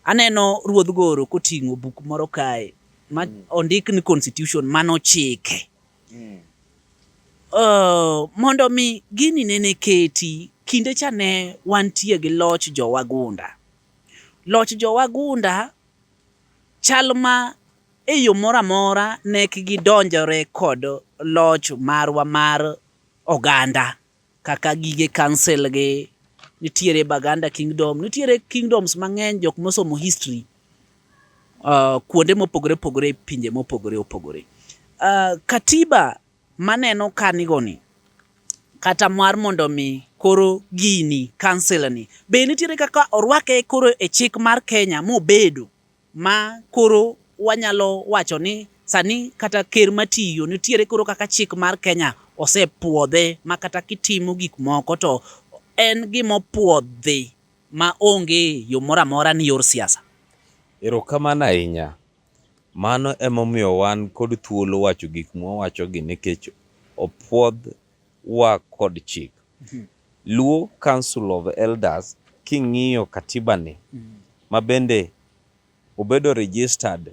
Aneno ruodh goro koting'o buk moro kae ma ondik ni constitution mano chike. Mondo mi gini nene keti kinde cha ne wantie gi loch jowagunda. Loch jowagunda chal ma e yo moro amora nek gidonjore kod loch marwa mar oganda kaka gige council gi nitiere Baganda Kingdom, nitiere kingdoms mang'eny jok mosomo history kuonde mopogore opogore, pinje mopogore opogore. Katiba maneno kanigoni kata mar mondo mi koro gini council ni be nitiere kaka orwake koro e chik mar Kenya mobedo ma koro wanyalo wacho ni sani kata ker matiyo nitiere koro kaka chik mar Kenya osepuodhe ma kata kitimo gik moko to en gimopuodhi ma onge yo moro amora ni yor siasa. Erokamano ahinya. Mano emomiyo wan kod thuolo wacho gik mwawachogi nikech opuodh wa kod chik. Luo Council of Elders king'iyo katiba ni mabende obedo registered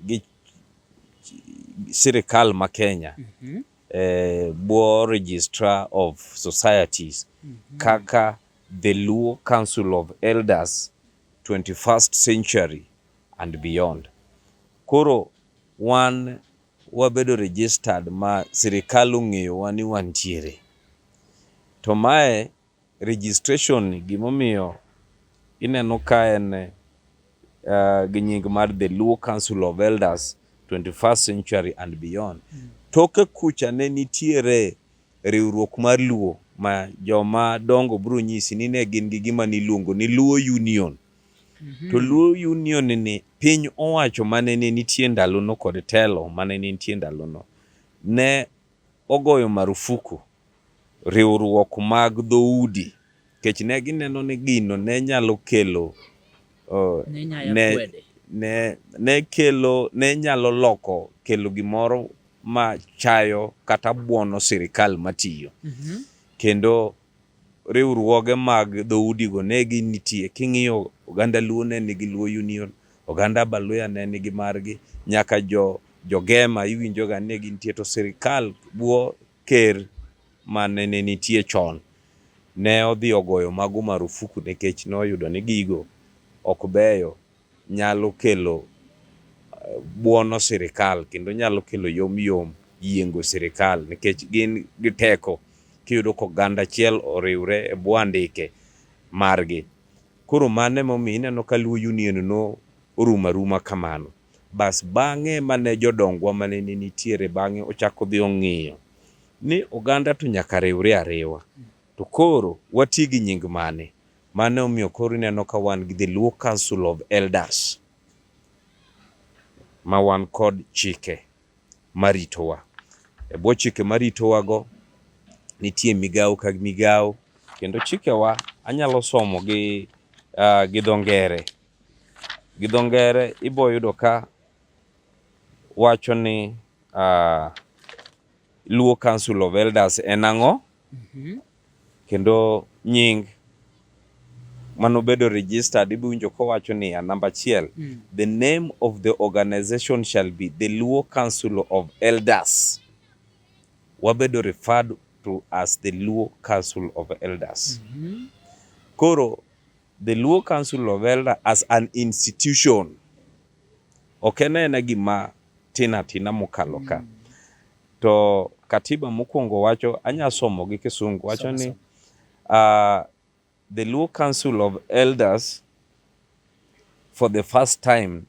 gi sirikal ma Kenya bo Registrar of Societies kaka the Luo Council of Elders 21st Century and Beyond. Koro wan wabedo registered ma sirikal ong'eyo ni wantiere. To mae registration gimomiyo ineno ka en gi nying mar the Luo Council of Elders 21st Century and Beyond. Toke kucha ne nitiere riwruok mar Luo ma joma dongo biro nyisi ni ne gin gi gima niluongo ni Luo Union. To Luo Union ni piny owacho mane nitie ndalono kod telo mane nitie ndalono ne ogoyo marufuku riwruok mag dhoudi kech ne gineno ni gino ne nyalo kelo ne nyalo loko kelo gimoro ma chayo kata buono sirikal matiyo. Kendo riwruoge mag dhoudi go ne nitie. King'iyo oganda Luo ne nigi Luo Union, oganda Baluya ne nigi margi, nyaka jogema iwinjo ga ne gintie. To sirikal buo ker mane nitie chon ne odhi ogoyo mago marufuku nikech noyudo ni gigo ok beyo, nyalo kelo buono sirikal kendo nyalo kelo yomyom yiengo sirikal nikech gin gi teko kiyudo ko oganda achiel oriwre e bwo andike margi. Koro mane momiyo ineno ka Luo Union no oruma kamano. Bas bang'e mane jodongwa mane nitiere bang'e ochako dhi ong'iyo ni oganda to nyaka riwre ariwa. To koro wati gi nying mane? Mane omiyo koro ineno ka wan gi the Luo Council of Elders ma wan kod chike maritowa. E bwo chike maritowa go nitie migawo ka migawo, kendo chikewa anyalo somo gi dho ngere. Gi dho ngere ibo yudo ka wacho ni Luo Council of Elders en ang'o? Kendo nying manobedo registered ibuinjo ko wacho ni number achiel, the name of the organization shall be the Luo Council of Elders. Wabedo referred to as the Luo Council of Elders. Koro the Luo Council of Elders as an institution okenena gima tina mokalo ka. To katiba mokwongo wacho, anya somo gi Kisungu, wacho ni the Luo Council of Elders for the first time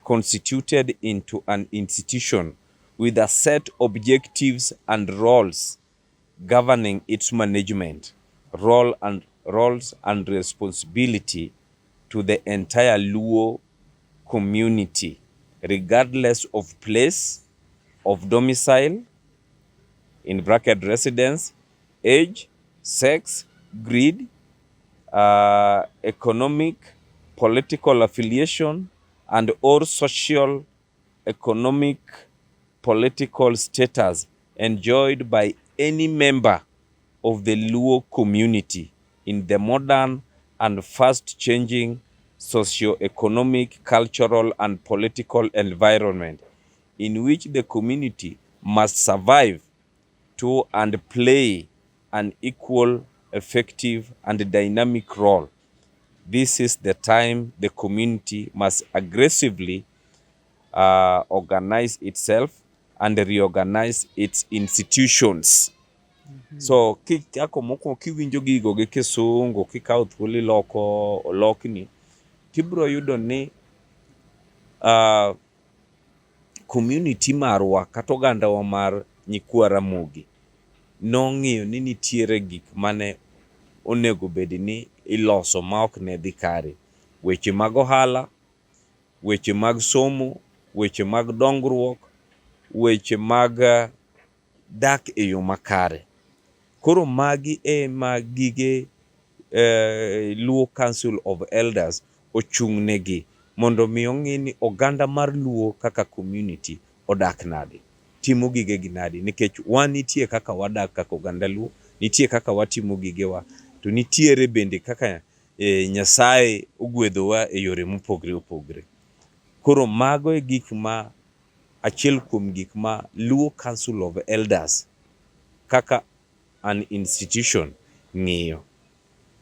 constituted into an institution with a set objectives and roles governing its management, roles and responsibility to the entire Luo community, regardless of place of domicile, in bracket residence, age, sex, greed, economic, political affiliation, and or social, economic, political status enjoyed by any member of the Luo community in the modern and fast changing socio-economic, cultural, and political environment in which the community must survive to and play an equal, effective, and dynamic role. This is the time the community must aggressively organize itself and reorganize its institutions. So kichako mokwongo kiwinjo gigo gi kisungu kikawo thuolo iloko olokni, tibro yudo ni community marwa kata ogandawa mar nyikwa Ramogi nong'iyo ni nitiere gik mane onego bed ni iloso ma ok ne dhi kare. Weche mag ohala, weche mag somo, weche mag dongruok, weche mag dak e yo makare. Koro magi ema gige Luo Council of Elders ochung' negi mondo mi ong'i ni oganda mar Luo kaka community odak nade, timo gige gi nade, nikech wan nitie kaka wadak kaka oganda Luo, nitie kaka watimo gigewa, to nitiere bende kaka Nyasaye ogwedhowa e yore mopogre opogre. Koro mago e gik ma achiel kuom gik ma Luo Council of Elders kaka an institution ng'iyo.